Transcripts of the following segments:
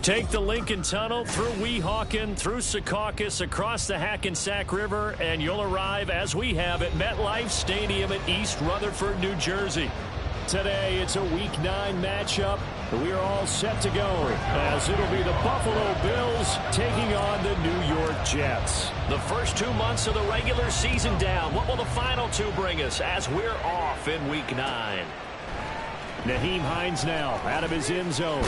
Take the Lincoln Tunnel through Weehawken, through Secaucus, across the Hackensack River, and you'll arrive, as we have, at MetLife Stadium at East Rutherford, New Jersey. Today, it's a Week 9 matchup. We are all set to go, as it'll be the Buffalo Bills taking on the New York Jets. The first 2 months of the regular season down. What will the final 2 bring us as we're off in Week 9? Nyheim Hines now out of his end zone.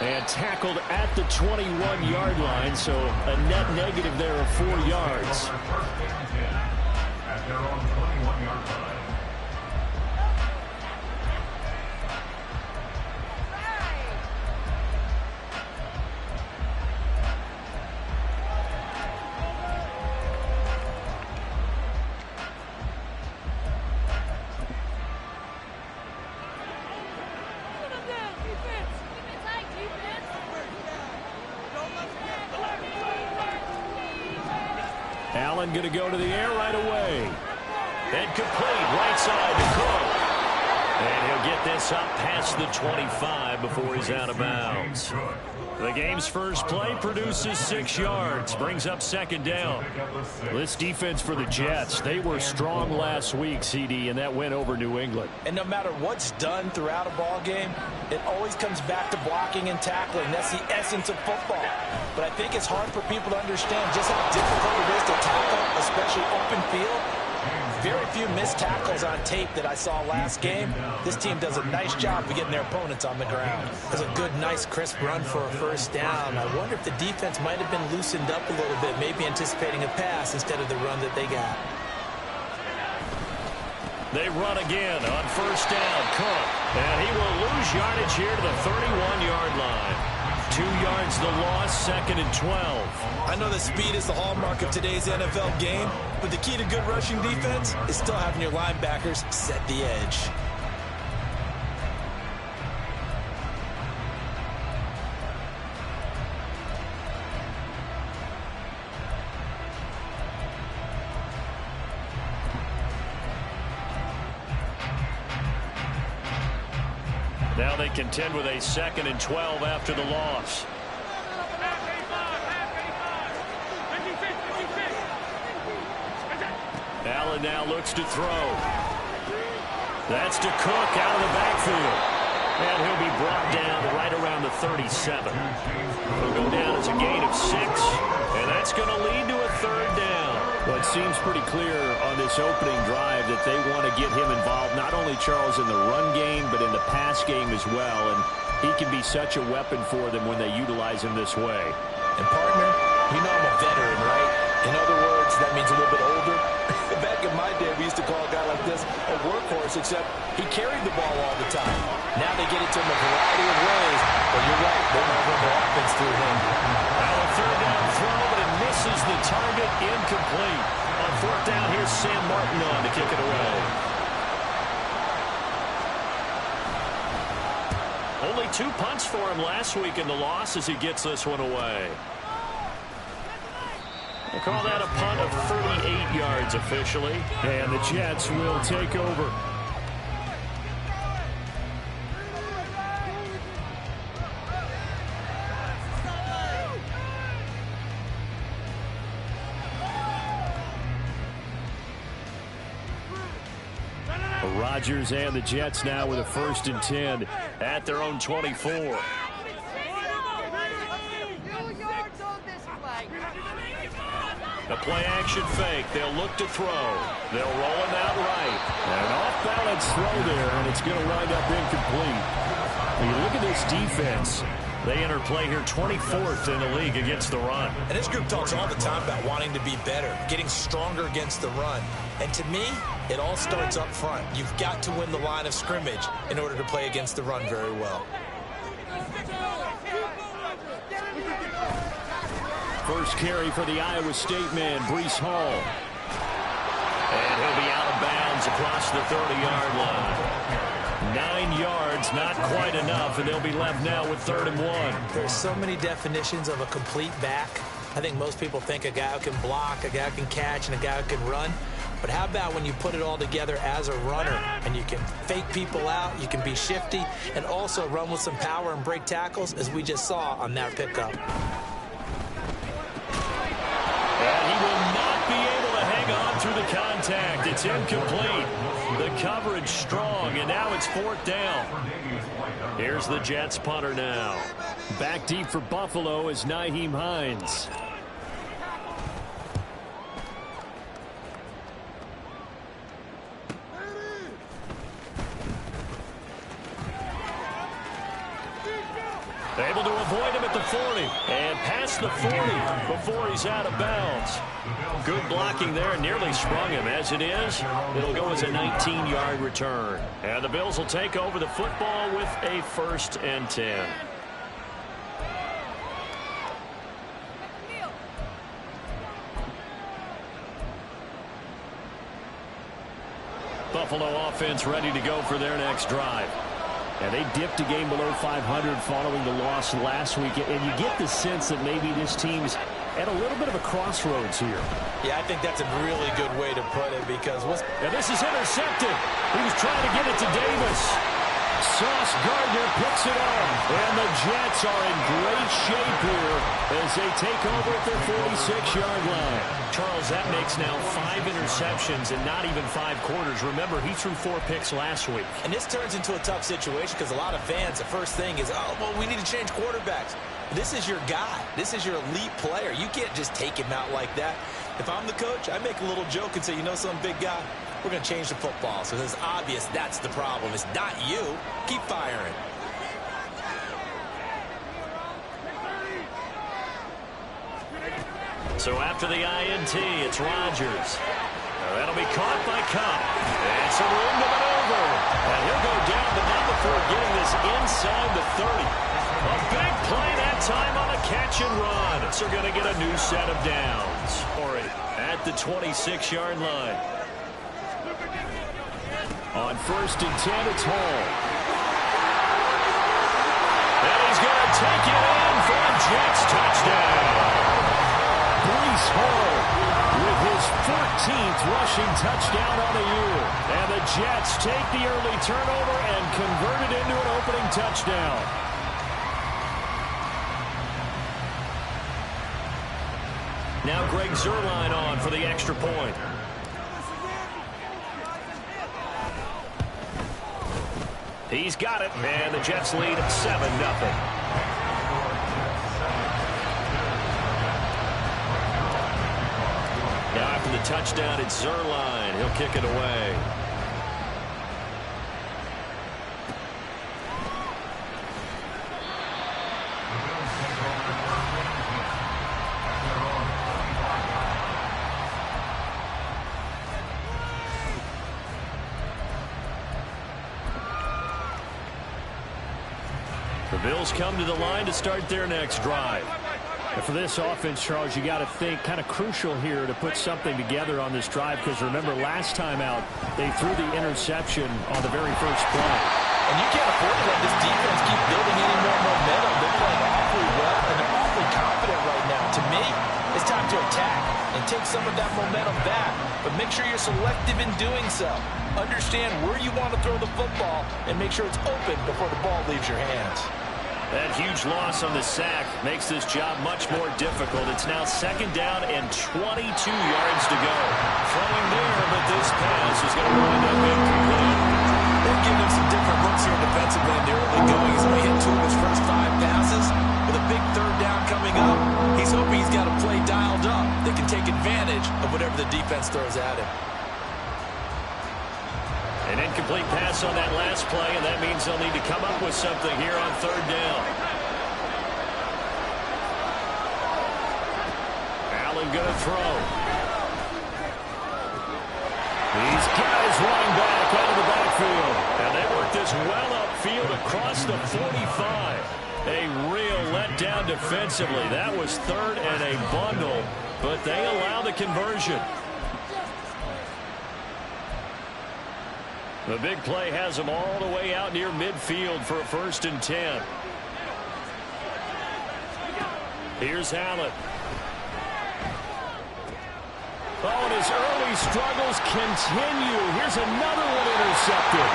And tackled at the 21-yard line, so a net negative there of 4 yards. At their own 21-yard line. Allen going to go to the air right away. And complete right side to Cook. And he'll get this up past the 25 before he's out of bounds. The game's first play produces 6 yards, brings up second down. This defense for the Jets, they were strong last week, CD, and that went over New England. And no matter what's done throughout a ball game, it always comes back to blocking and tackling. That's the essence of football. But I think it's hard for people to understand just how difficult it is to tackle, especially open field. Very few missed tackles on tape that I saw last game. This team does a nice job of getting their opponents on the ground. It's a good, nice, crisp run for a first down. I wonder if the defense might have been loosened up a little bit, maybe anticipating a pass instead of the run that they got. They run again on first down. Cook. And he will lose yardage here to the 31-yard line. 2 yards the loss, 2nd and 12. I know that speed is the hallmark of today's NFL game, but the key to good rushing defense is still having your linebackers set the edge. Now they contend with a 2nd and 12 after the loss. Allen now looks to throw. That's to Cook out of the backfield. And he'll be brought down right around the 37. He'll go down as a gain of 6. And that's going to lead to a 3rd down. Well, it seems pretty clear on this opening drive that they want to get him involved, not only, Charles, in the run game, but in the pass game as well. And he can be such a weapon for them when they utilize him this way. And, partner, you know I'm a veteran, right? In other words, that means a little bit older. Back in my day, we used to call a guy like this a workhorse, except he carried the ball all the time. Now they get it to him a variety of ways. But you're right, they're not going to offense through him. Now a 3rd down throw, but it misses the target, incomplete. On 4th down, here's Sam Martin on to kick it away. Only 2 punts for him last week in the loss as he gets this one away. We'll call that a punt of 38 yards officially. And the Jets will take over. Rodgers and the Jets now with a 1st and 10 at their own 24. The play-action fake. They'll look to throw. They'll roll him out right. An off-balance throw there, and it's going to wind up incomplete. When you look at this defense, they enter play here 24th in the league against the run. And this group talks all the time about wanting to be better, getting stronger against the run. And to me, it all starts up front. You've got to win the line of scrimmage in order to play against the run very well. First carry for the Iowa State man, Breece Hall. And he'll be out of bounds across the 30-yard line. 9 yards, not quite enough, and they'll be left now with 3rd and 1. There's so many definitions of a complete back. I think most people think a guy who can block, a guy who can catch, and a guy who can run. But how about when you put it all together as a runner, and you can fake people out, you can be shifty, and also run with some power and break tackles, as we just saw on that pickup. And he will not be able to hang on through the contact. It's incomplete. The coverage strong, and now it's 4th down. Here's the Jets punter now. Back deep for Buffalo is Nyheim Hines. Able to avoid him at the 40 and past the 40 before he's out of bounds. Good blocking there, nearly sprung him. As it is, it'll go as a 19-yard return. And the Bills will take over the football with a 1st and 10. Buffalo offense ready to go for their next drive. And they dipped a game below 500 following the loss last week. And you get the sense that maybe this team's at a little bit of a crossroads here. Yeah, I think that's a really good way to put it because... And this is intercepted. He was trying to get it to Davis. Sauce Gardner picks it up. And the Jets are in great shape here as they take over at their 46-yard line. Charles, that makes now 5 interceptions and not even 5 quarters. Remember, he threw 4 picks last week. And this turns into a tough situation because a lot of fans, the first thing is, oh, well, we need to change quarterbacks. This is your guy. This is your elite player. You can't just take him out like that. If I'm the coach, I make a little joke and say, you know some big guy, we're going to change the football. So it's obvious that's the problem. It's not you. Keep firing. So after the INT, it's Rodgers. That'll be caught by Kupp. And some room to maneuver. And he'll go down, but not before getting this inside the 30. A big play that time on a catch and run. So going to get a new set of downs. At the 26-yard line. On 1st and 10, it's Hall. And he's going to take it in for a Jets touchdown. Breece Hall with his 14th rushing touchdown on the year. And the Jets take the early turnover and convert it into an opening touchdown. Now Greg Zuerlein on for the extra point. He's got it, and the Jets lead 7-0. Now after the touchdown, it's Zuerlein. He'll kick it away. The Bills come to the line to start their next drive. And for this offense, Charles, you got to think kind of crucial here to put something together on this drive because remember last time out they threw the interception on the very first play. And you can't afford to let this defense keep building any more momentum. They're playing awfully well and they're awfully confident right now. To me, it's time to attack and take some of that momentum back. But make sure you're selective in doing so. Understand where you want to throw the football and make sure it's open before the ball leaves your hands. That huge loss on the sack makes this job much more difficult. It's now 2nd down and 22 yards to go. Throwing there, but this pass is going to wind up incomplete. They've given him some different looks here defensively in the early going. He's only hit 2 of his first 5 passes. With a big 3rd down coming up, he's hoping he's got a play dialed up that can take advantage of whatever the defense throws at him. An incomplete pass on that last play, and that means they'll need to come up with something here on 3rd down. Allen going to throw. He's got his running back out of the backfield. And they work this well upfield across the 45. A real letdown defensively. That was 3rd and a bundle, but they allow the conversion. The big play has them all the way out near midfield for a 1st and 10. Here's Allen. Oh, and his early struggles continue. Here's another one intercepted.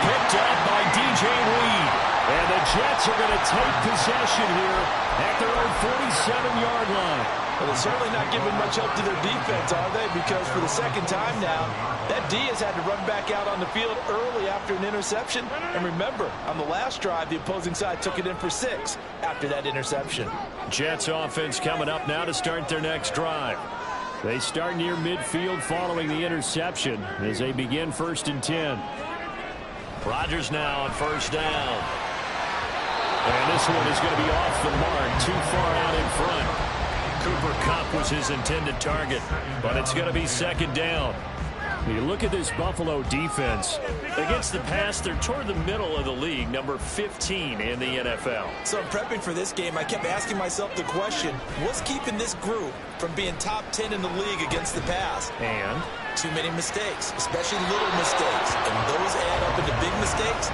Picked up by DJ Reed. And the Jets are going to take possession here at their own 47-yard line. Well, they're certainly not giving much help to their defense, are they? Because for the 2nd time now, that D has had to run back out on the field early after an interception. And remember, on the last drive, the opposing side took it in for 6 after that interception. Jets offense coming up now to start their next drive. They start near midfield following the interception as they begin 1st and 10. Rodgers now on 1st down. And this one is going to be off the mark, too far out in front. Cooper Kupp was his intended target, but it's going to be 2nd down. You look at this Buffalo defense. Against the pass, they're toward the middle of the league, number 15 in the NFL. So in prepping for this game, I kept asking myself the question, what's keeping this group from being top 10 in the league against the pass? And? Too many mistakes, especially little mistakes. And those add up into big mistakes.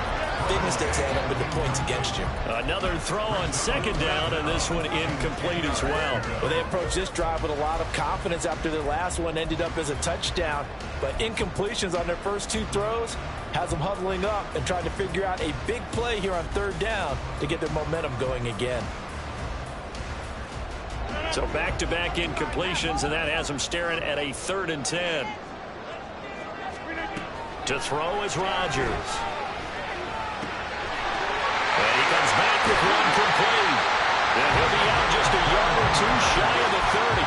Big mistakes add up into points against you. Another throw on 2nd down, and this one incomplete as well. Well, they approached this drive with a lot of confidence after their last one ended up as a touchdown. But incompletions on their first 2 throws has them huddling up and trying to figure out a big play here on 3rd down to get their momentum going again. So back-to-back incompletions, and that has them staring at a 3rd and 10. To throw is Rodgers. And he comes back with one complete. And he'll be out just a yard or 2 shy of the 30.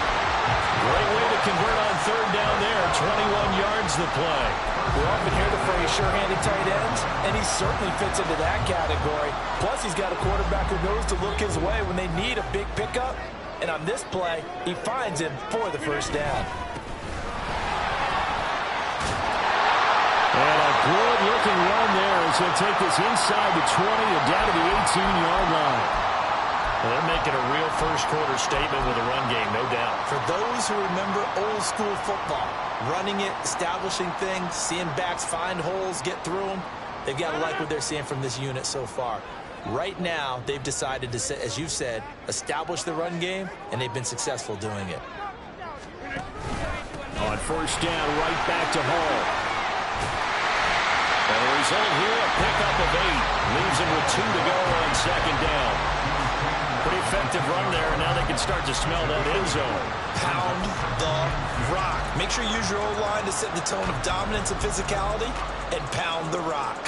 Great way to convert on 3rd down there. 21 yards the play. We often hear the phrase sure-handed tight ends, and he certainly fits into that category. Plus, he's got a quarterback who knows to look his way when they need a big pickup. And on this play, he finds him for the 1st down. And a good-looking run there as he'll take this inside the 20 and down to the 18-yard line. Well, they're making a real first-quarter statement with a run game, no doubt. For those who remember old-school football, running it, establishing things, seeing backs find holes, get through them, they've got to like what they're seeing from this unit so far. Right now, they've decided to, as you said, establish the run game, and they've been successful doing it. On 1st down, right back to Hall. And the result here, a pickup of 8. Leaves him with 2 to go on 2nd down. Pretty effective run there, and now they can start to smell that end zone. Pound the rock. Make sure you use your O-line to set the tone of dominance and physicality, and pound the rock.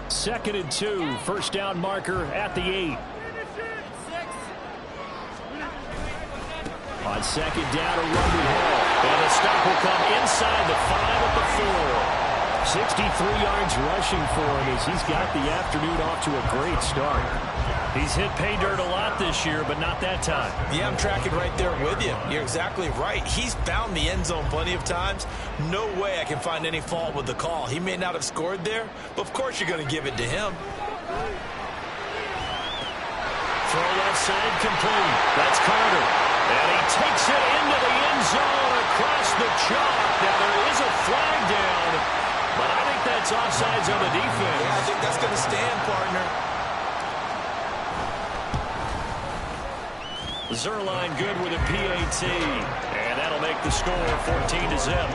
2nd and 2, 1st down marker at the 8. On 2nd down, a run to Hall. And the stop will come inside the 5 at the 4. 63 yards rushing for him as he's got the afternoon off to a great start. He's hit pay dirt a lot this year, but not that time. Yeah, I'm tracking right there with you. You're exactly right. He's found the end zone plenty of times. No way I can find any fault with the call. He may not have scored there, but of course you're going to give it to him. Throw left side complete. That's Carter. And he takes it into the end zone across the chalk. Now there is a flag down, but I think that's offsides on the defense. Yeah, I think that's going to stand, partner. Zuerlein good with a PAT. And that'll make the score 14-0.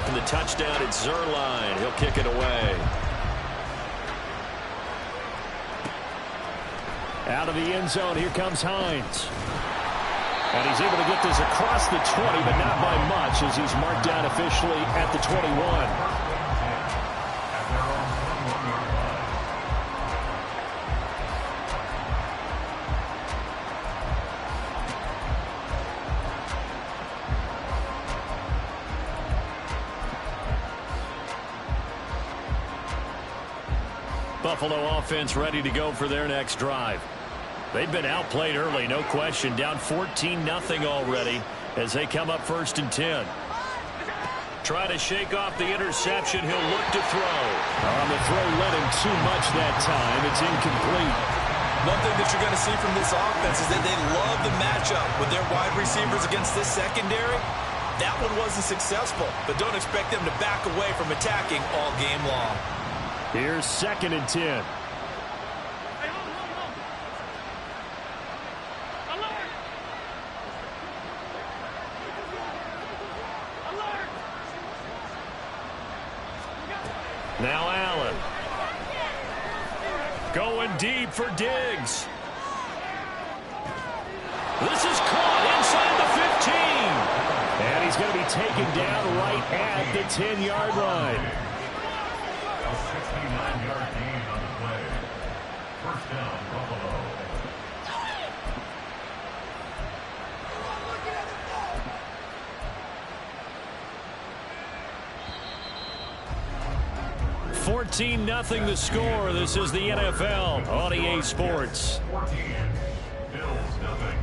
and the touchdown at Zuerlein. He'll kick it away. Out of the end zone, here comes Hines. And he's able to get this across the 20, but not by much as he's marked down officially at the 21. Buffalo offense ready to go for their next drive. They've been outplayed early, no question. Down 14-0 already as they come up 1st and 10. Try to shake off the interception. He'll look to throw. On the throw, let him too much that time. It's incomplete. One thing that you're going to see from this offense is that they love the matchup with their wide receivers against this secondary. That one wasn't successful, but don't expect them to back away from attacking all game long. Here's 2nd and 10. Now Allen. Going deep for Diggs. This is caught inside the 15. And he's going to be taken down right at the 10-yard line. A 69-yard gain on the play. First down, Buffalo. $14-0 the score. This is the NFL on EA Sports. 14. Bills, nothing.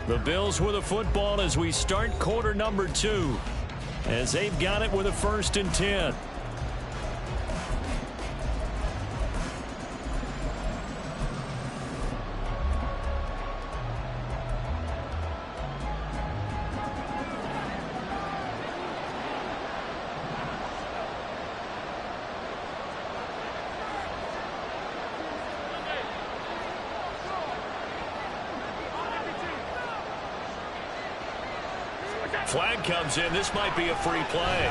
The Bills with a football as we start quarter number 2. As they've got it with a 1st and 10. Flag comes in. This might be a free play.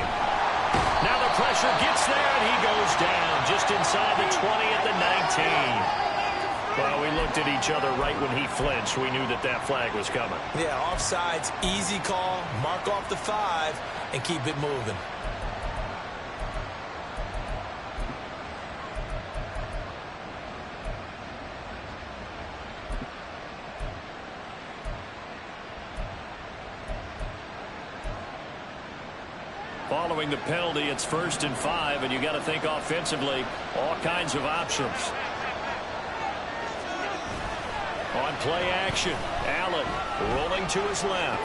Now the pressure gets there, and he goes down just inside the 20 at the 19. Well, we looked at each other right when he flinched. We knew that that flag was coming. Yeah, offsides, easy call. Mark off the 5 and keep it moving. Following the penalty, it's 1st and 5, and you got to think offensively, all kinds of options. On play action, Allen rolling to his left.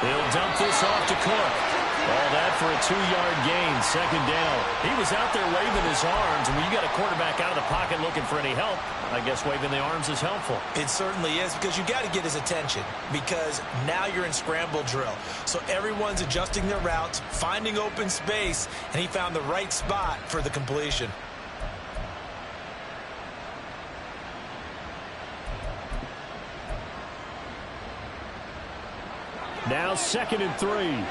He'll dump this off to Cook. All that for a 2-yard gain, 2nd down. He was out there waving his arms, and when you got a quarterback out of the pocket looking for any help, I guess waving the arms is helpful. It certainly is, because you got to get his attention, because now you're in scramble drill. So everyone's adjusting their routes, finding open space, and he found the right spot for the completion. Now 2nd and 3.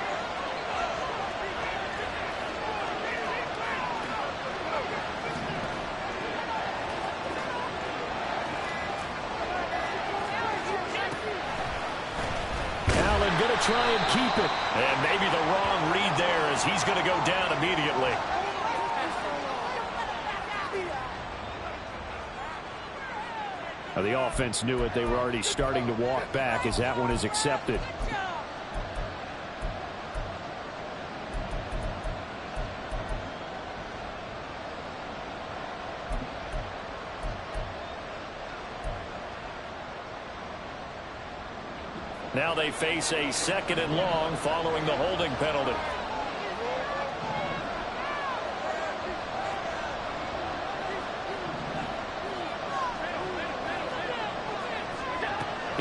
Going to try and keep it. And maybe the wrong read there as he's going to go down immediately. Now the offense knew it. They were already starting to walk back as that one is accepted. Now they face a 2nd and long following the holding penalty.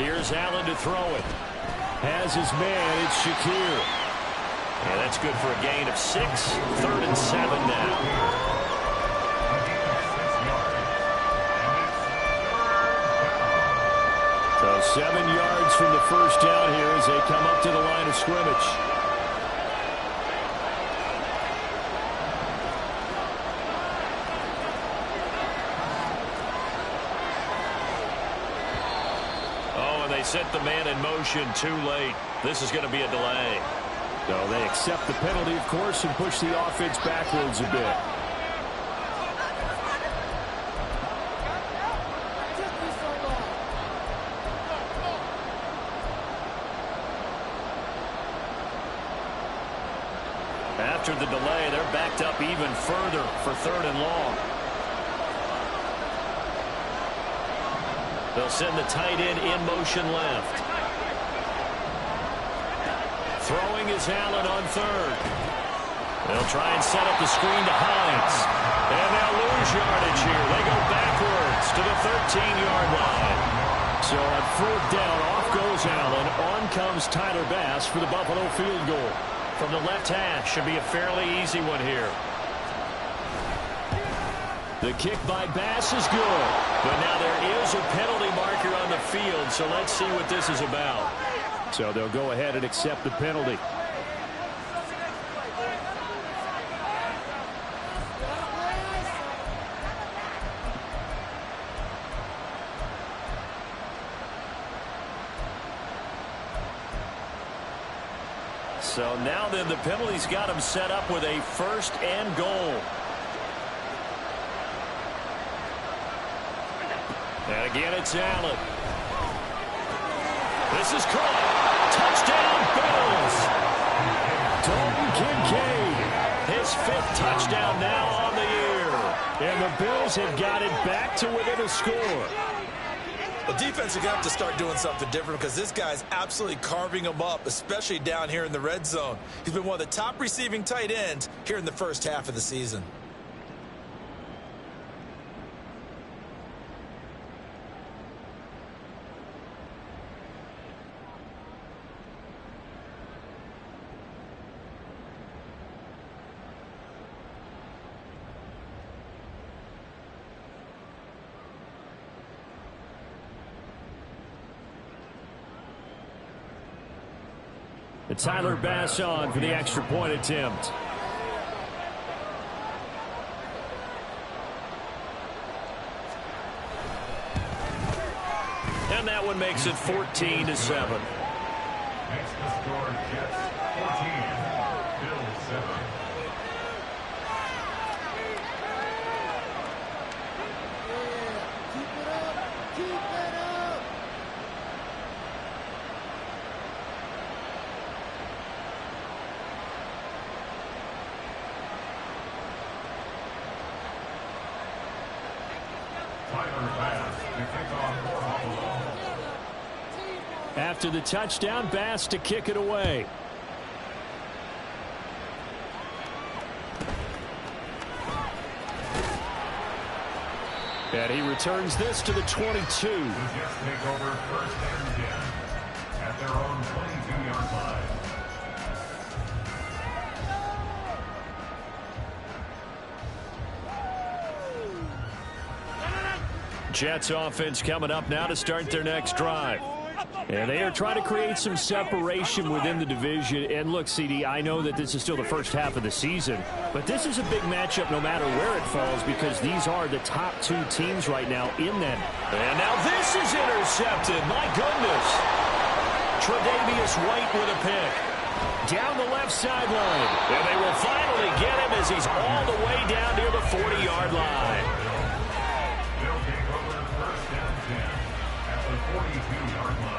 Here's Allen to throw it. Has his man, it's Shakir. Yeah, that's good for a gain of 6. 3rd and 7 now. So 7 yards from the first down here as they come up to the line of scrimmage. they set the man in motion too late. This is going to be a delay. So they accept the penalty, of course, and push the offense backwards a bit. After the delay, they're backed up even further for 3rd and long. They'll send the tight end in motion left. Throwing is Allen on 3rd. They'll try and set up the screen to Hines. And they'll lose yardage here. They go backwards to the 13-yard line. So on 4th down, off goes Allen. On comes Tyler Bass for the Buffalo field goal. From the left hash, should be a fairly easy one here. The kick by Bass is good. But now there is a penalty marker on the field, so let's see what this is about. So they'll go ahead and accept the penalty. So now then the penalty's got him set up with a 1st and goal. And again it's Allen. This is caught. Touchdown Bills. Dalton Kincaid. His 5th touchdown now on the year. And the Bills have got it back to within a score. The defense is going to have to start doing something different because this guy's absolutely carving them up, especially down here in the red zone. He's been one of the top receiving tight ends here in the first half of the season. Tyler Bass on for the extra point attempt. And that one makes it 14-7. Makes the score Jets 14, Bills 7. After the touchdown, Bass to kick it away. And he returns this to the 22. The Jets take over 1st and 10 at their own 22-yard line. Jets offense coming up now to start their next drive. And they are trying to create some separation within the division. And look, CD, I know that this is still the first half of the season, but this is a big matchup no matter where it falls because these are the top 2 teams right now in them. And now this is intercepted. My goodness. Tre'Davious White with a pick. Down the left sideline. And they will finally get him as he's all the way down near the 40-yard line. They'll take over 1st and 10 at the 42-yard line.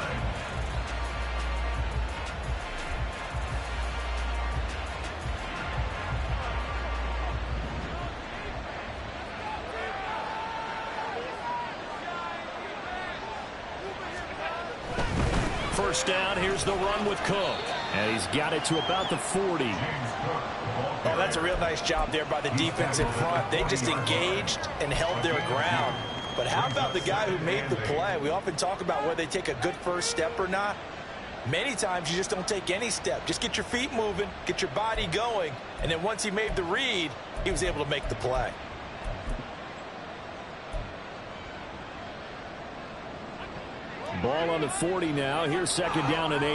First down, here's the run with Cook. And he's got it to about the 40. Oh, that's a real nice job there by the defense in front. They just engaged and held their ground. But how about the guy who made the play? We often talk about whether they take a good first step or not. Many times you just don't take any step. Just get your feet moving, get your body going, and then once he made the read, he was able to make the play. Ball on the 40 now. Here's 2nd down and 8.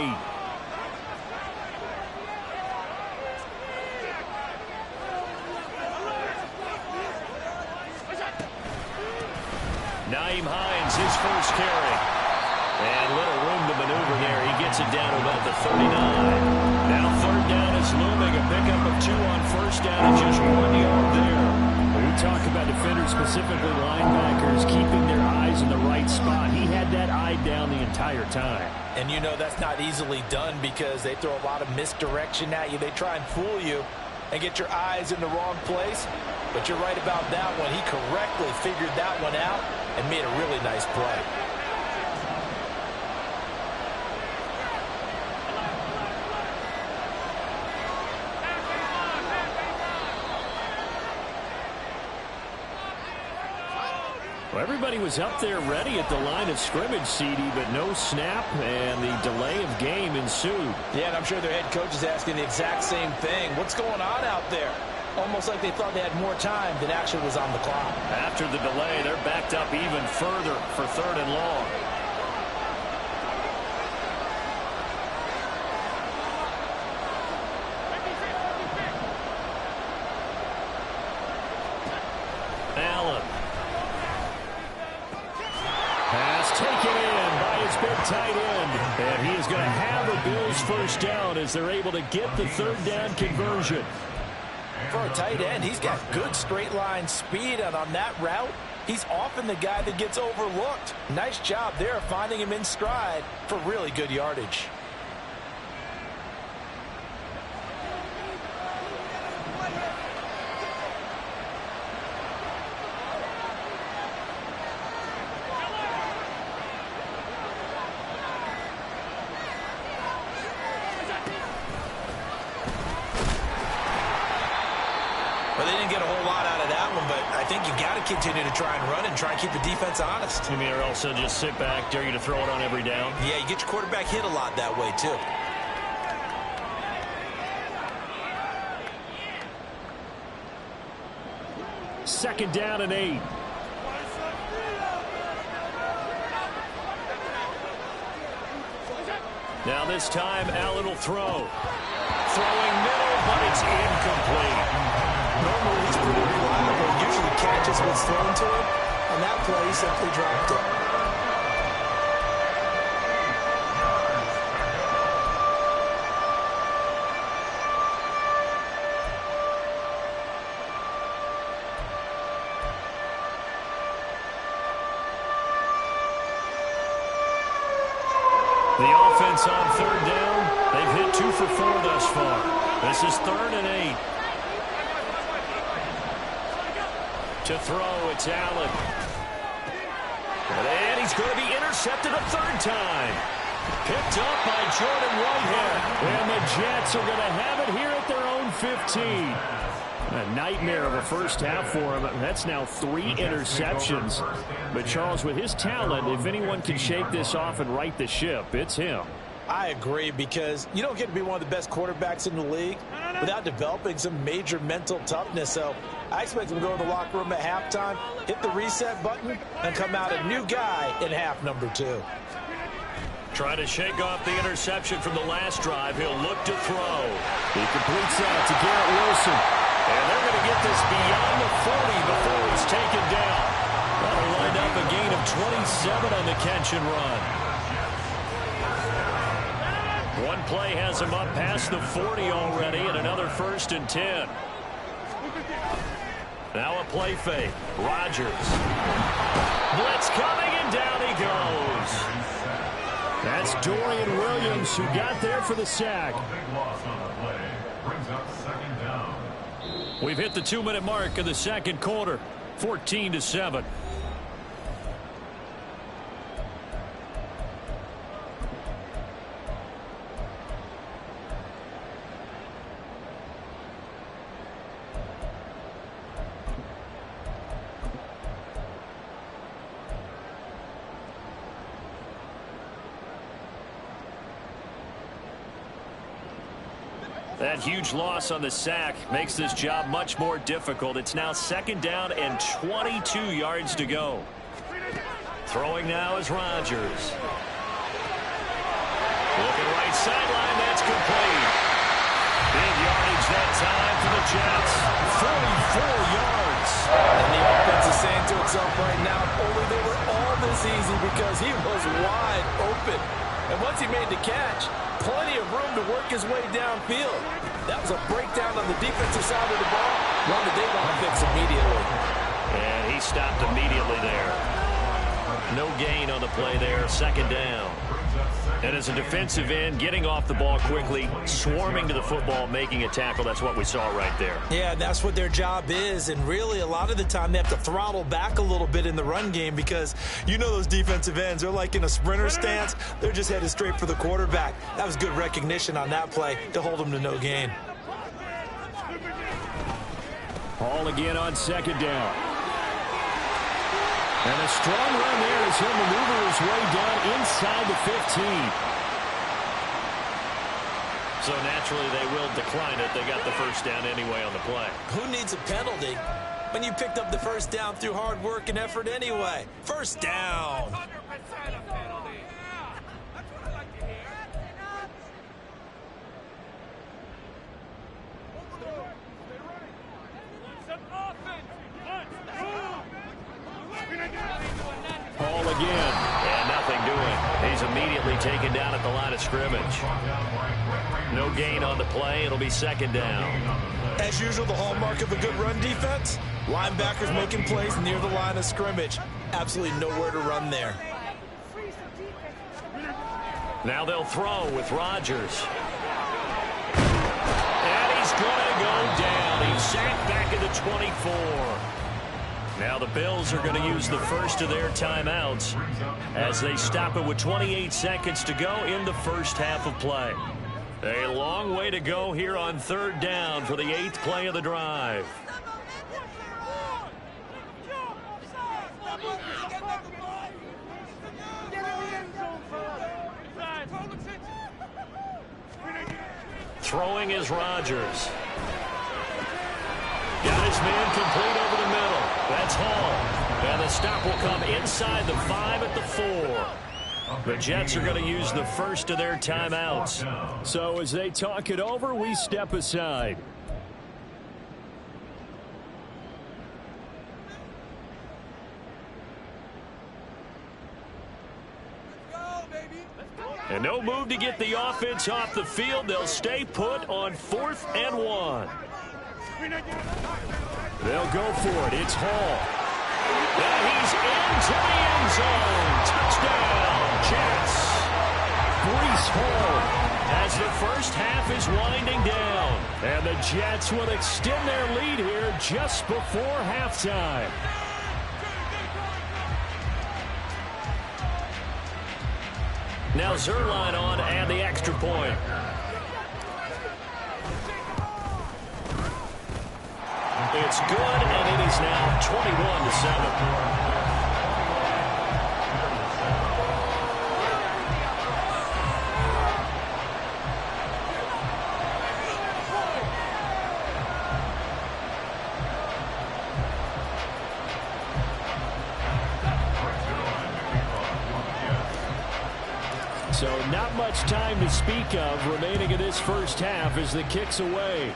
Nyheim Hines, his first carry. And little room gets it down to about the 39. Now third down is looming. A pickup of 2 on first down and just 1 yard there. We talk about defenders, specifically linebackers, keeping their eyes in the right spot. He had that eye down the entire time. And you know that's not easily done because they throw a lot of misdirection at you. They try and fool you and get your eyes in the wrong place. But you're right about that one. He correctly figured that one out and made a really nice play. Well, everybody was up there ready at the line of scrimmage, CD, but no snap, and the delay of game ensued. Yeah, and I'm sure their head coach is asking the exact same thing. What's going on out there? Almost like they thought they had more time than actually was on the clock. After the delay, they're backed up even further for third and long. Allen. Pass taken in by his big tight end. And he is going to have a Bills first down as they're able to get the third down conversion. For a tight end, he's got good straight line speed, and on that route, he's often the guy that gets overlooked. Nice job there finding him in stride for really good yardage. Well, they didn't get a whole lot out of that one, but I think you got to continue to try and run and try and keep the defense honest. You mean, or also just sit back, dare you to throw it on every down? Yeah, you get your quarterback hit a lot that way, too. Second down and 8. Now this time, Allen will throw. Throwing middle, but it's incomplete. Normally he's pretty reliable. Usually catches what's thrown to him. On that play, he simply dropped it. The offense on third down. They've hit 2 for 4 thus far. This is third and 8. To throw, it's Allen. And he's going to be intercepted a third time. Picked up by Jordan Whitehead. And the Jets are going to have it here at their own 15. A nightmare of a first half for him. That's now 3 interceptions. But Charles, with his talent, if anyone can shake this off and right the ship, it's him. I agree, because you don't get to be one of the best quarterbacks in the league without developing some major mental toughness. So I expect him to go to the locker room at halftime, hit the reset button, and come out a new guy in half number 2. Trying to shake off the interception from the last drive. He'll look to throw. He completes that to Garrett Wilson. And they're going to get this beyond the 40 before he's taken down. That'll wind up a gain of 27 on the catch and run. One play has him up past the 40 already, and another 1st and 10. Now a play fake. Rodgers. Blitz coming, and down he goes. That's Dorian Williams who got there for the sack. A big loss on the play. Brings up second down. We've hit the 2-minute mark of the second quarter. 14-7. That huge loss on the sack makes this job much more difficult. It's now second down and 22 yards to go. Throwing now is Rodgers. Looking right sideline, that's complete. Big yardage that time for the Jets. 44 yards. And the offense is saying to itself right now, if only they were all this easy, because he was wide open. And once he made the catch, plenty of room to work his way downfield. That was a breakdown on the defensive side of the ball, one that they want to fix immediately. And he stopped immediately there. No gain on the play there, second down. And as a defensive end, getting off the ball quickly, swarming to the football, making a tackle, that's what we saw right there. Yeah, that's what their job is, and really a lot of the time they have to throttle back a little bit in the run game because you know those defensive ends, they're like in a sprinter stance, they're just headed straight for the quarterback. That was good recognition on that play to hold them to no gain. Hall again on second down. And a strong run there as he'll maneuver his way down inside the 15. So naturally they will decline it. They got the first down anyway on the play. Who needs a penalty when you picked up the first down through hard work and effort anyway? First down. 100% a penalty. That's what I like to hear. Hall again. And nothing doing. He's immediately taken down at the line of scrimmage. No gain on the play. It'll be second down. As usual, the hallmark of a good run defense, linebackers making plays near the line of scrimmage. Absolutely nowhere to run there. Now they'll throw with Rodgers. And he's going to go down. He's sacked back at the 24. Now the Bills are going to use the first of their timeouts as they stop it with 28 seconds to go in the first half of play. A long way to go here on third down for the 8th play of the drive. Throwing is Rodgers. Got his man complete over the middle. That's Hall. And the stop will come inside the 5 at the 4. The Jets are going to use the first of their timeouts. So as they talk it over, we step aside. And no move to get the offense off the field. They'll stay put on 4th and 1. They'll go for it. It's Hall. And he's into the end zone. Touchdown, Jets. Breece Hall. As the first half is winding down. And the Jets will extend their lead here just before halftime. Now Zuerlein on and the extra point. It's good, and it is now 21-7. So not much time to speak of remaining in this first half as the kick's away.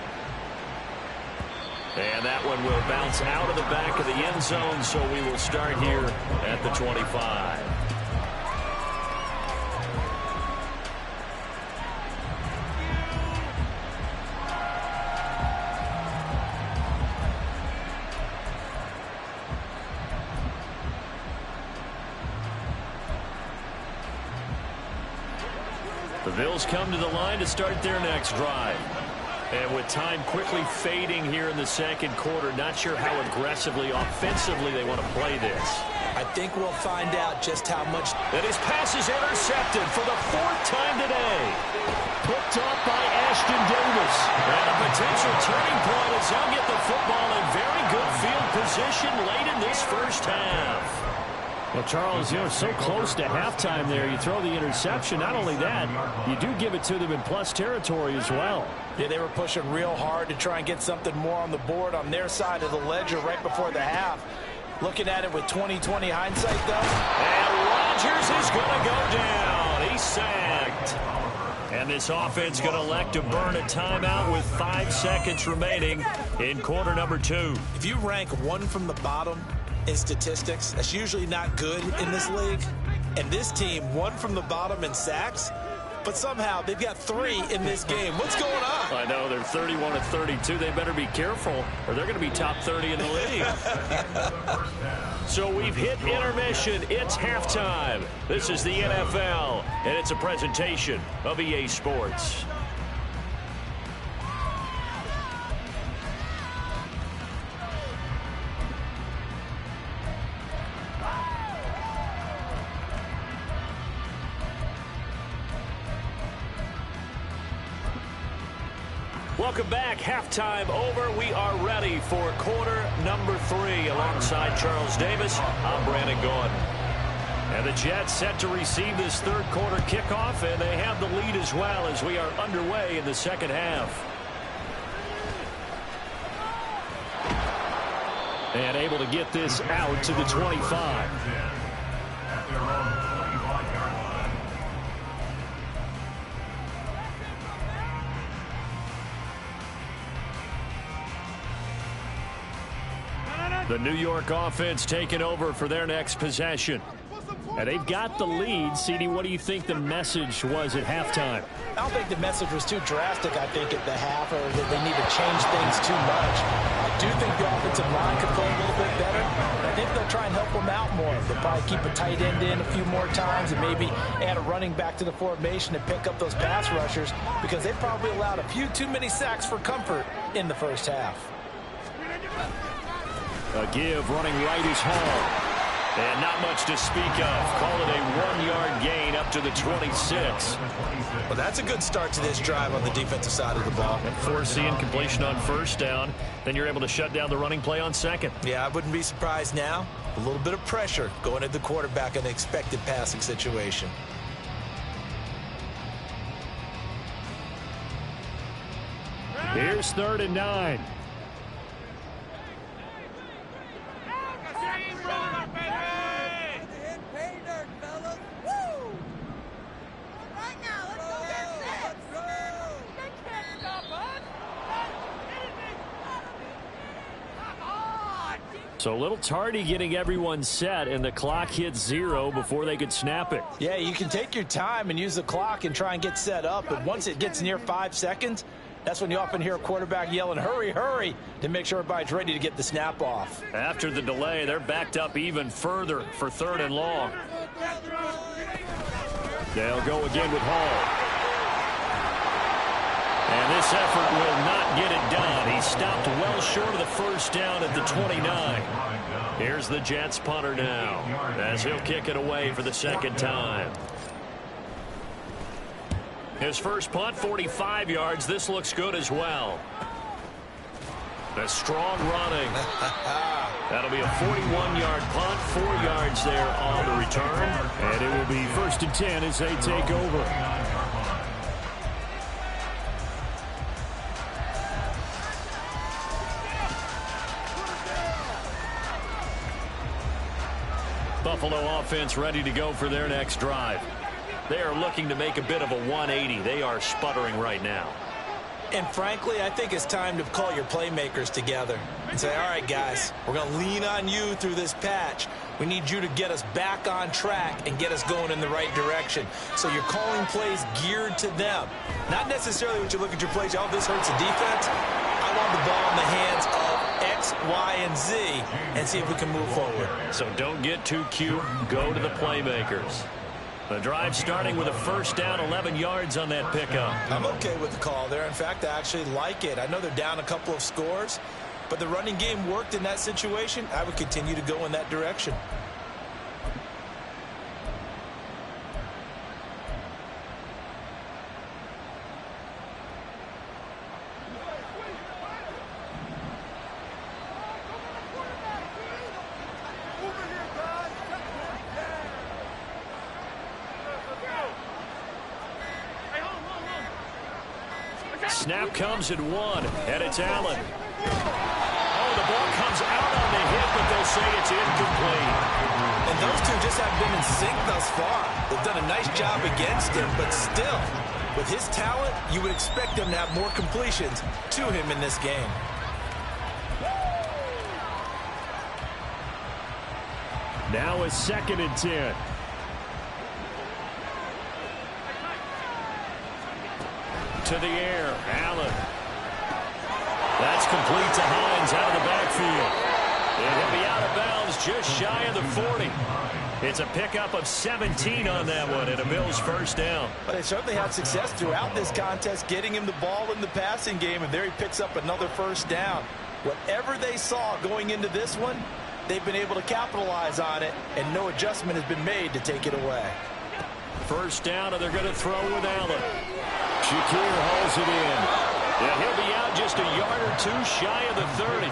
And that one will bounce out of the back of the end zone, so we will start here at the 25. The Bills come to the line to start their next drive. And with time quickly fading here in the second quarter, not sure how aggressively, offensively they want to play this. I think we'll find out just how much. And his pass is intercepted for the 4th time today. Picked off by Ashton Davis. And a potential turning point as they'll get the football in very good field position late in this first half. Well, Charles, you're so close to halftime there. You throw the interception. Not only that, you do give it to them in plus territory as well. Yeah, they were pushing real hard to try and get something more on the board on their side of the ledger right before the half. Looking at it with 20/20 hindsight, though. And Rodgers is going to go down. He's sacked. And this offense going to elect to burn a timeout with 5 seconds remaining in quarter number 2. If you rank one from the bottom in statistics, that's usually not good in this league. And this team won from the bottom in sacks, but somehow they've got 3 in this game. What's going on? I know, they're 31-32. They better be careful, or they're going to be top 30 in the league. So we've hit intermission. It's halftime. This is the NFL, and it's a presentation of EA Sports. Welcome back. Halftime over. We are ready for quarter number 3. Alongside Charles Davis, I'm Brandon Gaudin. And the Jets set to receive this third quarter kickoff, and they have the lead as well as we are underway in the second half. And able to get this out to the 25. At their own 25-yard line. The New York offense taking over for their next possession. And they've got the lead. CD, what do you think the message was at halftime? I don't think the message was too drastic, I think, at the half, or that they need to change things too much. I do think the offensive line could play a little bit better. I think they'll try and help them out more. They'll probably keep a tight end in a few more times and maybe add a running back to the formation to pick up those pass rushers, because they probably allowed a few too many sacks for comfort in the first half. A give running right is Hall. And not much to speak of. Call it a 1-yard gain up to the 26. Well, that's a good start to this drive on the defensive side of the ball. And forcing completion on first down. Then you're able to shut down the running play on second. Yeah, I wouldn't be surprised now. A little bit of pressure going at the quarterback in an expected passing situation. Here's 3rd and 9. So a little tardy getting everyone set, and the clock hits 0 before they could snap it. Yeah, you can take your time and use the clock and try and get set up, but once it gets near 5 seconds, that's when you often hear a quarterback yelling, hurry, hurry, to make sure everybody's ready to get the snap off. After the delay, they're backed up even further for 3rd and long. They'll go again with Hall. And this effort will not get it done. He stopped well short of the first down at the 29. Here's the Jets punter now, as he'll kick it away for the second time. His first punt, 45 yards. This looks good as well. The strong running. That'll be a 41-yard punt, 4 yards there on the return. And it will be 1st and 10 as they take over. Buffalo offense ready to go for their next drive. They are looking to make a bit of a 180. They are sputtering right now. And frankly, I think it's time to call your playmakers together and say, all right, guys, we're going to lean on you through this patch. We need you to get us back on track and get us going in the right direction. So you're calling plays geared to them. Not necessarily when you look at your plays, oh, this hurts the defense. I want the ball in the hands of X, Y, and Z and see if we can move forward. So don't get too cute. Go to the playmakers. The drive starting with a first down, 11 yards on that pickup. I'm okay with the call there. In fact, I actually like it. I know they're down a couple of scores, but the running game worked in that situation. I would continue to go in that direction. Snap comes at 1, and it's Allen. Oh, the ball comes out on the hit, but they'll say it's incomplete. And those two just haven't been in sync thus far. They've done a nice job against him, but still, with his talent, you would expect him to have more completions to him in this game. Now a 2nd and 10. to the air. Allen. That's complete to Hines out of the backfield. And he'll be out of bounds just shy of the 40. It's a pickup of 17 on that one and a Bills first down. But they certainly had success throughout this contest getting him the ball in the passing game, and there he picks up another first down. Whatever they saw going into this one, they've been able to capitalize on it, and no adjustment has been made to take it away. First down, and they're going to throw with Allen. Shakir hauls it in. And he'll be out just a yard or two shy of the 30.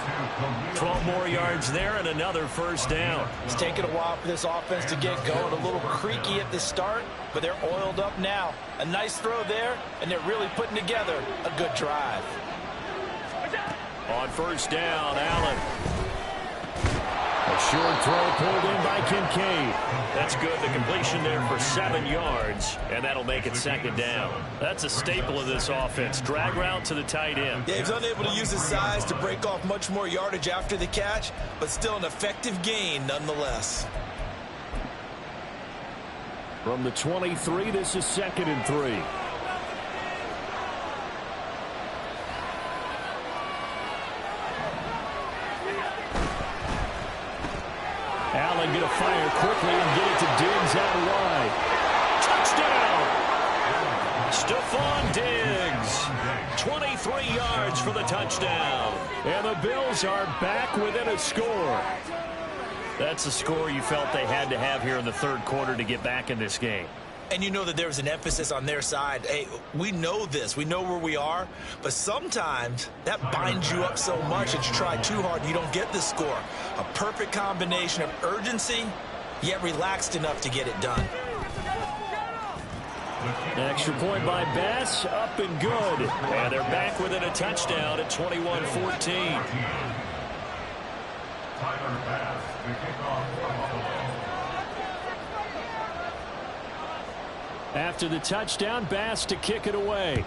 12 more yards there and another first down. It's taken a while for this offense to get going. A little creaky at the start, but they're oiled up now. A nice throw there, and they're really putting together a good drive. On first down, Allen. A short throw pulled in by Kincaid. That's good. The completion there for 7 yards, and that'll make it second down. That's a staple of this offense. Drag route to the tight end. Yeah, he's unable to use his size to break off much more yardage after the catch, but still an effective gain nonetheless. From the 23, this is 2nd and 3. Allen going to fire quickly and get it to Diggs out wide. Touchdown! Stephon Diggs. 23 yards for the touchdown. And the Bills are back within a score. That's a score you felt they had to have here in the third quarter to get back in this game. And you know that there was an emphasis on their side. Hey, we know this. We know where we are. But sometimes that binds you up so much that you try too hard and you don't get the score. A perfect combination of urgency, yet relaxed enough to get it done. Extra point by Bass, up and good. And they're back within a touchdown at 21-14. Tyler Bass, the kickoff for Buffalo. After the touchdown, Bass to kick it away.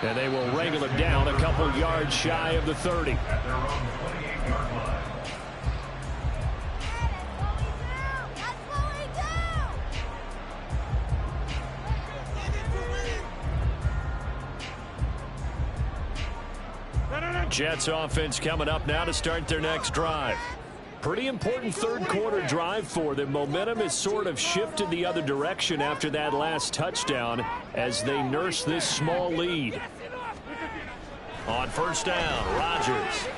And they will wrangle it down a couple yards shy of the 30. At their own 28-yard line. Jets offense coming up now to start their next drive. Pretty important third quarter drive for them. Momentum has sort of shifted the other direction after that last touchdown as they nurse this small lead. On first down, Rodgers.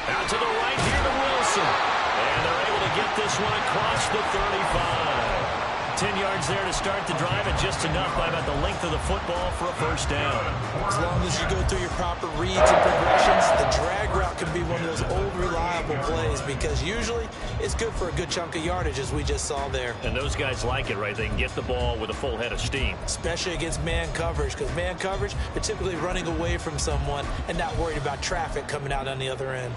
Out to the right here to Wilson. And they're able to get this one across the 35. 10 yards there to start the drive, and just enough by about the length of the football for a first down. As long as you go through your proper reads and progressions, the drag route can be one of those old reliable plays because usually it's good for a good chunk of yardage, as we just saw there. And those guys like it, right? They can get the ball with a full head of steam. Especially against man coverage, because man coverage, they're typically running away from someone and not worried about traffic coming out on the other end.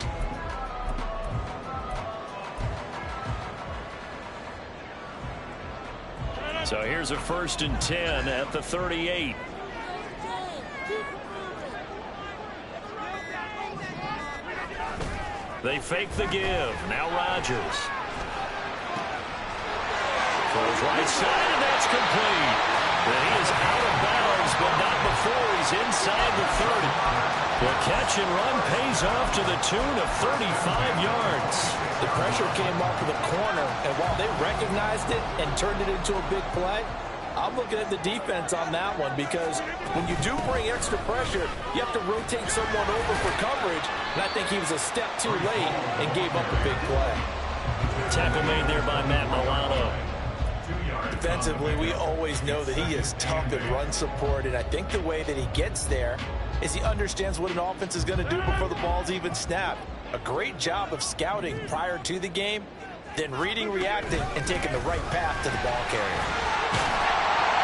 So here's a 1st and 10 at the 38. They fake the give. Now Rodgers. Throws right side, and that's complete. And he is out of bounds, but not before he's inside the 30. The catch and run pays off to the tune of 35 yards. The pressure came off of the corner, and while they recognized it and turned it into a big play, I'm looking at the defense on that one because when you do bring extra pressure, you have to rotate someone over for coverage, and I think he was a step too late and gave up a big play. Tackle made there by Matt Milano. Defensively, we always know that he is tough in run support, and I think the way that he gets there is he understands what an offense is going to do before the ball's even snapped. A great job of scouting prior to the game, then reading, reacting, and taking the right path to the ball carrier.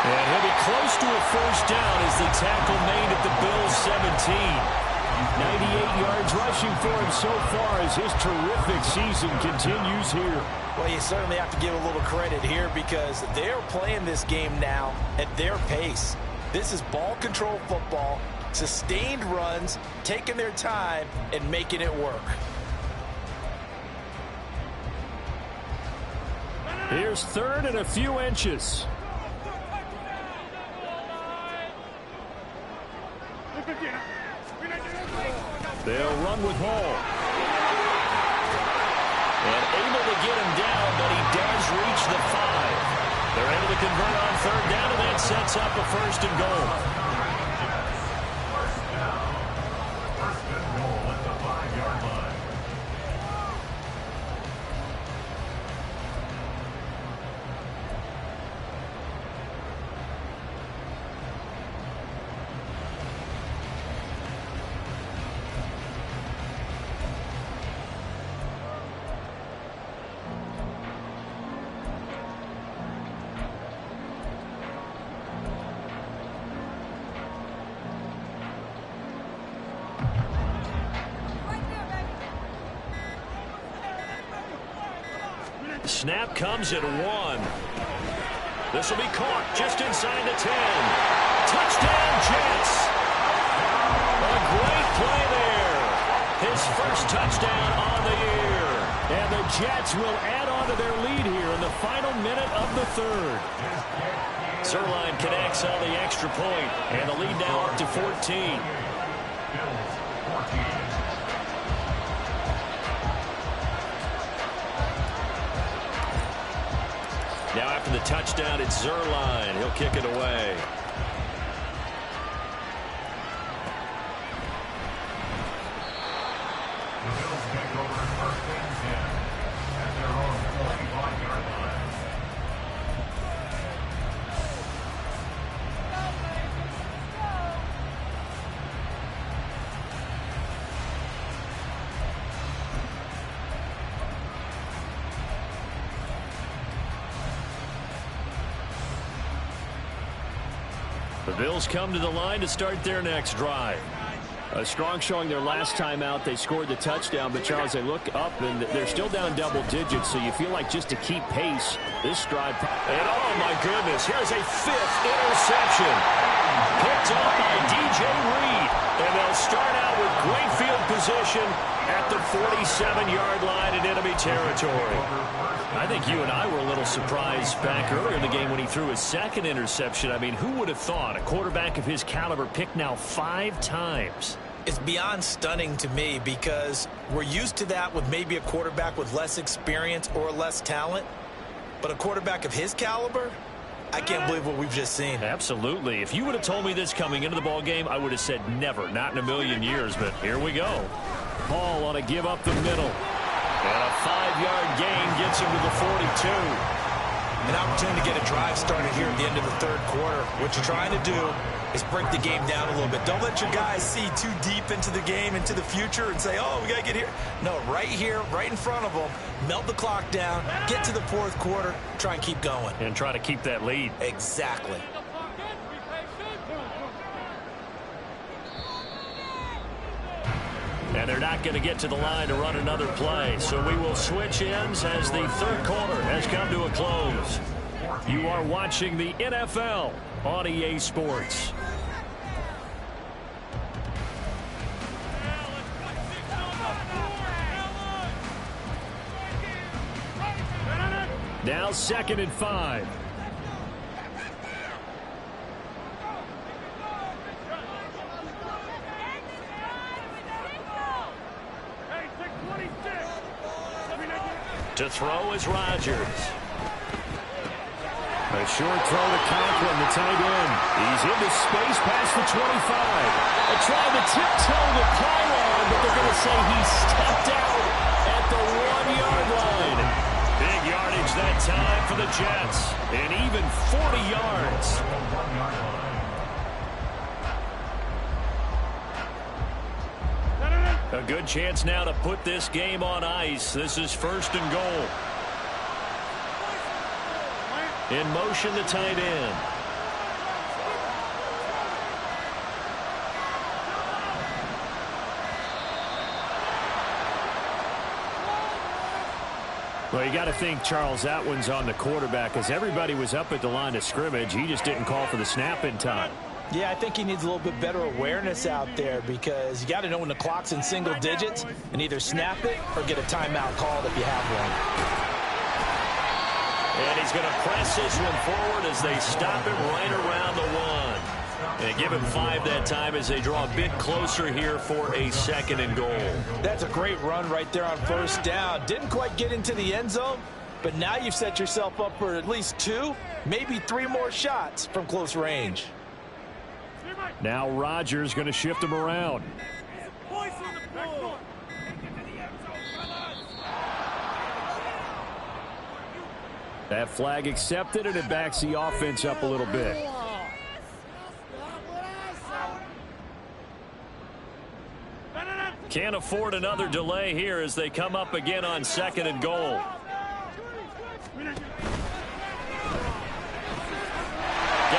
And he'll be close to a first down as the tackle made at the Bills 17. 98 yards rushing for him so far as his terrific season continues here. Well, you certainly have to give a little credit here because they're playing this game now at their pace. This is ball control football, sustained runs, taking their time, and making it work. Here's third and a few inches. They'll run with Hall. And able to get him down, but he does reach the 5. They're able to convert on third down, and that sets up a first and goal. First and goal at the 5-yard line. Snap comes at 1. This will be caught just inside the 10. Touchdown, Jets. A great play there. His first touchdown on the year. And the Jets will add on to their lead here in the final minute of the third. Zuerlein connects on the extra point, and the lead now up to 14. Bills 14. Now after the touchdown, it's Zuerlein. He'll kick it away. The Bills take over first and 10 at their own 45-yard line. The Bills come to the line to start their next drive. A strong showing their last time out. They scored the touchdown, but Charles, they look up and they're still down double digits, so you feel like just to keep pace, this drive. And oh my goodness, here's a 5th interception. Picked up by DJ Reed. And they'll start out with great field position at the 47-yard line in enemy territory. I think you and I were a little surprised back earlier in the game when he threw his second interception. I mean, who would have thought a quarterback of his caliber picked now 5 times? It's beyond stunning to me because we're used to that with maybe a quarterback with less experience or less talent. But a quarterback of his caliber, I can't believe what we've just seen. Absolutely. If you would have told me this coming into the ball game, I would have said never, not in a million years. But here we go. Hall on a give up the middle. And a 5-yard gain gets him to the 42. An opportunity to get a drive started here at the end of the third quarter. What you're trying to do is break the game down a little bit. Don't let your guys see too deep into the game, into the future, and say, oh, we got to get here. No, right here, right in front of them, melt the clock down, get to the fourth quarter, try and keep going. And try to keep that lead. Exactly. And they're not going to get to the line to run another play. So we will switch ends as the third quarter has come to a close. You are watching the NFL on EA Sports. Now 2nd and 5. To throw is Rodgers. A short throw to Conklin, the tight end. He's into space past the 25. They tried to tiptoe the pylon, but they're going to say he stepped out at the 1-yard line. Big yardage that time for the Jets. And even 40 yards. A good chance now to put this game on ice. This is 1st and goal. In motion, the tight end. Well, you got to think, Charles, that one's on the quarterback as everybody was up at the line of scrimmage. He just didn't call for the snap in time. Yeah, I think he needs a little bit better awareness out there because you got to know when the clock's in single digits and either snap it or get a timeout called if you have one. And he's going to press this one forward as they stop him right around the 1. And give him 5 that time as they draw a bit closer here for a 2nd and goal. That's a great run right there on first down. Didn't quite get into the end zone, but now you've set yourself up for at least 2, maybe 3 more shots from close range. Now Rodgers going to shift him around. That flag accepted, and it backs the offense up a little bit. Can't afford another delay here as they come up again on 2nd and goal. Got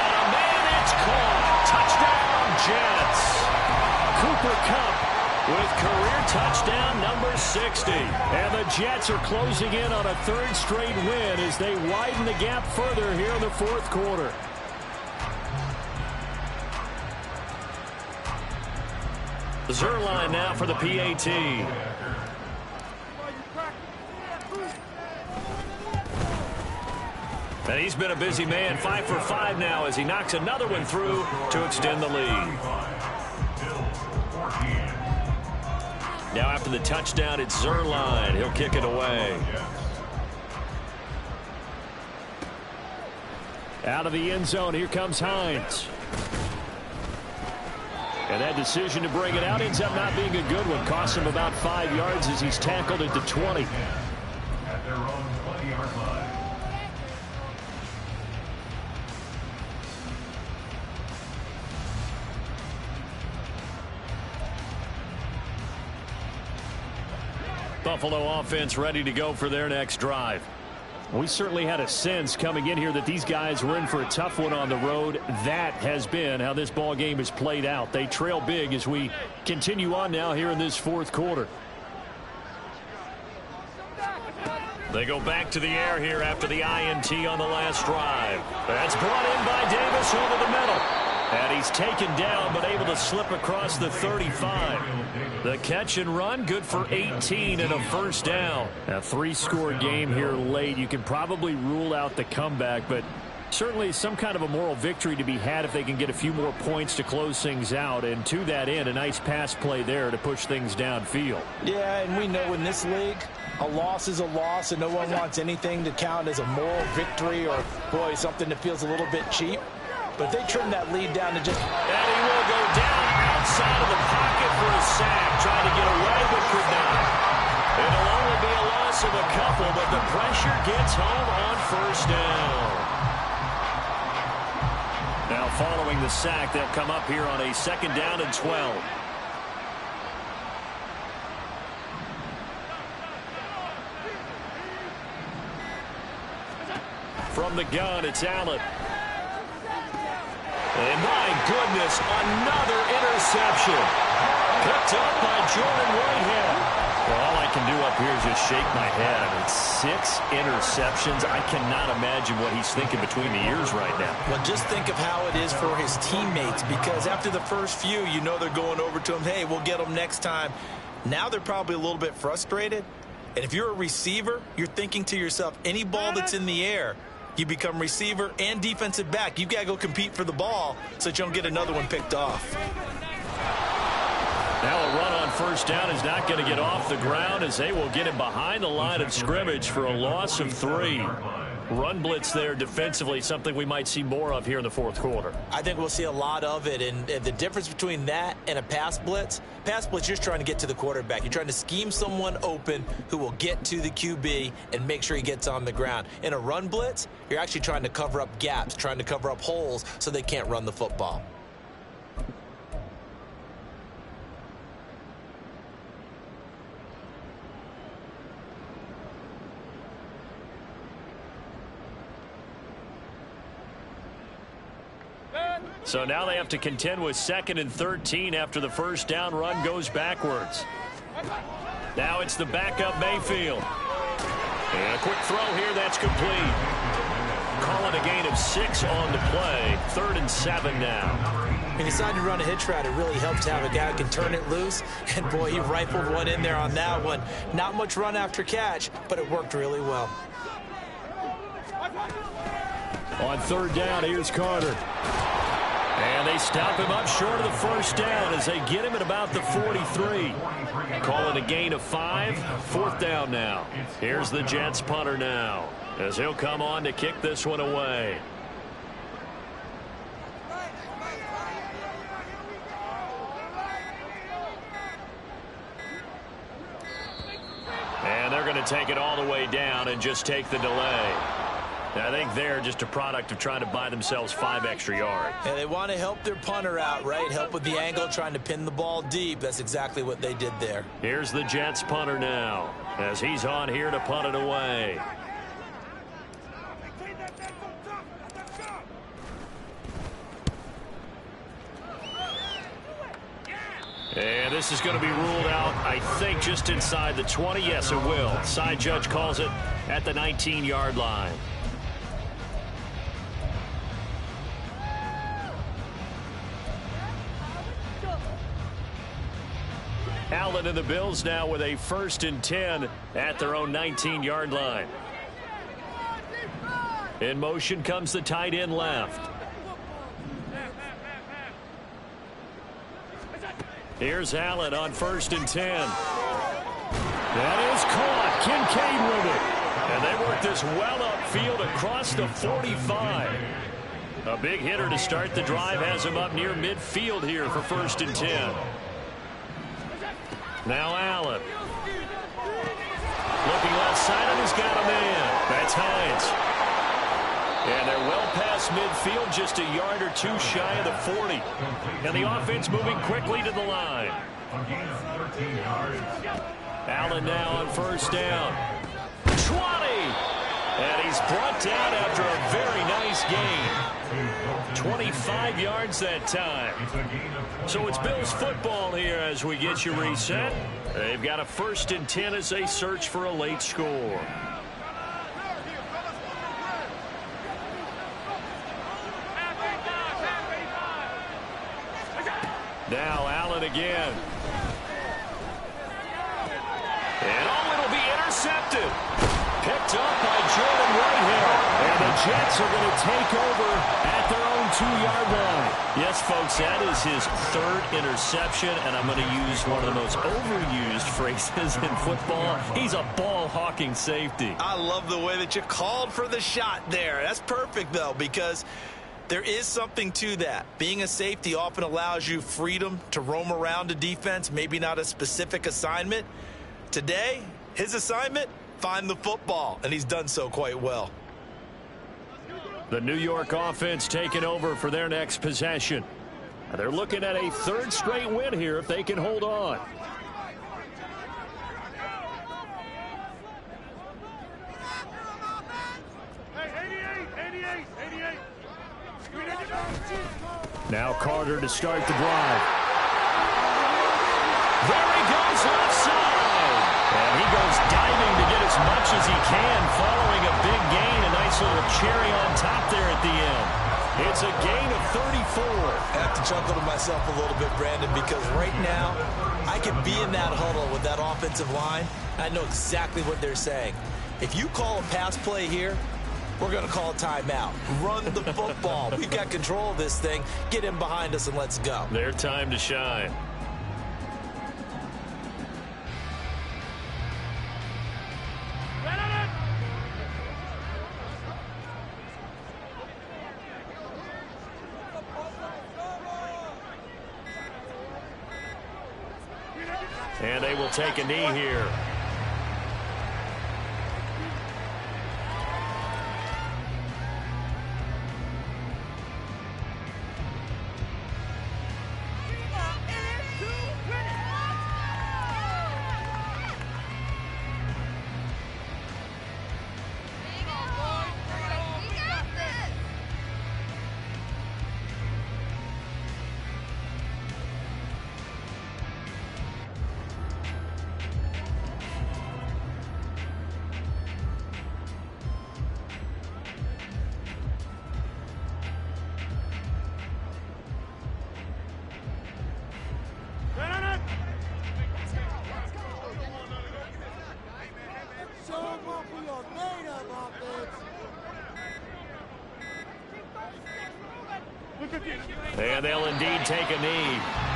a man, it's caught. Touchdown, Jets. Cooper Kupp with career touchdown number 60. And the Jets are closing in on a 3rd straight win as they widen the gap further here in the 4th quarter. Zuerlein now for the PAT. And he's been a busy man, 5 for 5 now as he knocks another one through to extend the lead. Now after the touchdown, it's Zuerlein. He'll kick it away. Out of the end zone, here comes Hines. And that decision to bring it out ends up not being a good one. Costs him about 5 yards as he's tackled at the 20. At their own 20-yard line. Buffalo offense ready to go for their next drive. We certainly had a sense coming in here that these guys were in for a tough one on the road. That has been how this ball game has played out. They trail big as we continue on now here in this 4th quarter. They go back to the air here after the INT on the last drive. That's brought in by Davis over the middle. And he's taken down but able to slip across the 35. The catch and run good for 18 and a 1st down. A 3-score game here late. You can probably rule out the comeback, but certainly some kind of a moral victory to be had if they can get a few more points to close things out. And to that end, a nice pass play there to push things downfield. Yeah, and we know in this league, a loss is a loss, and no one wants anything to count as a moral victory or, boy, something that feels a little bit cheap. But they trim that lead down to just... And he will go down outside of the pocket for a sack. Trying to get away, but could not. It'll only be a loss of a couple, but the pressure gets home on 1st down. Now following the sack, they'll come up here on a 2nd down and 12. From the gun, it's Allen. And my goodness, another interception. Picked up by Jordan Whitehead. Well, all I can do up here is just shake my head. I mean, 6 interceptions. I cannot imagine what he's thinking between the ears right now. Well, just think of how it is for his teammates, because after the first few, you know they're going over to him, hey, we'll get them next time. Now they're probably a little bit frustrated. And if you're a receiver, you're thinking to yourself, any ball that's in the air, you become receiver and defensive back. You've got to go compete for the ball so that you don't get another one picked off. Now a run on 1st down is not going to get off the ground as they will get him behind the line of scrimmage for a loss of 3. Run blitz there defensively, something we might see more of here in the 4th quarter. I think we'll see a lot of it, and the difference between that and a pass blitz, you're just trying to get to the quarterback. You're trying to scheme someone open who will get to the QB and make sure he gets on the ground. In a run blitz, you're actually trying to cover up gaps, trying to cover up holes so they can't run the football. So now they have to contend with 2nd and 13 after the 1st down run goes backwards. Now it's the backup Mayfield. And a quick throw here, that's complete. Call it a gain of 6 on the play. 3rd and 7 now. When you decide to run a hitch route, it really helps to have a guy who can turn it loose. And, boy, he rifled one in there on that one. Not much run after catch, but it worked really well. On third down, here's Carter. And they stop him up short of the first down as they get him at about the 43. Call it a gain of 5. Fourth down now. Here's the Jets punter now as he'll come on to kick this one away. And they're going to take it all the way down and just take the delay. I think they're just a product of trying to buy themselves 5 extra yards. And they want to help their punter out, right? Help with the angle, trying to pin the ball deep. That's exactly what they did there. Here's the Jets punter now as he's on here to punt it away. And this is going to be ruled out, I think, just inside the 20. Yes, it will. Side judge calls it at the 19-yard line. Allen and the Bills now with a 1st and 10 at their own 19-yard line. In motion comes the tight end left. Here's Allen on 1st and 10. That is caught. Kincaid with it. And they work this well upfield across the 45. A big hitter to start the drive has him up near midfield here for 1st and 10. Now Allen. Looking left side and he's got a man. That's Hines. And they're well past midfield, just a yard or 2 shy of the 40. And the offense moving quickly to the line. Allen now on 1st down. 20! And he's brought down after a very nice gain. 25 yards that time. So it's Bills football here as we get you reset. They've got a 1st and 10 as they search for a late score. Now Allen again. And it'll be intercepted. Picked up by Jordan Whitehair. And the Jets are going to take over at their own 2-yard line. Yes, folks, that is his 3rd interception, and I'm going to use one of the most overused phrases in football. He's a ball-hawking safety. I love the way that you called for the shot there. That's perfect, though, because there is something to that. Being a safety often allows you freedom to roam around a defense, maybe not a specific assignment. Today, his assignment, find the football, and he's done so quite well. The New York offense taking over for their next possession. They're looking at a 3rd straight win here if they can hold on. Now Carter to start the drive. There he goes left side. And he goes diving to get as much as he can following a big gain. A nice little cherry on top there at the end. It's a gain of 34. I have to chuckle to myself a little bit, Brandon, because right now I can be in that huddle with that offensive line. I know exactly what they're saying. If you call a pass play here, we're going to call a timeout. Run the football. We've got control of this thing. Get him behind us and let's go. Their time to shine. And they will take a knee here. And they'll indeed take a knee.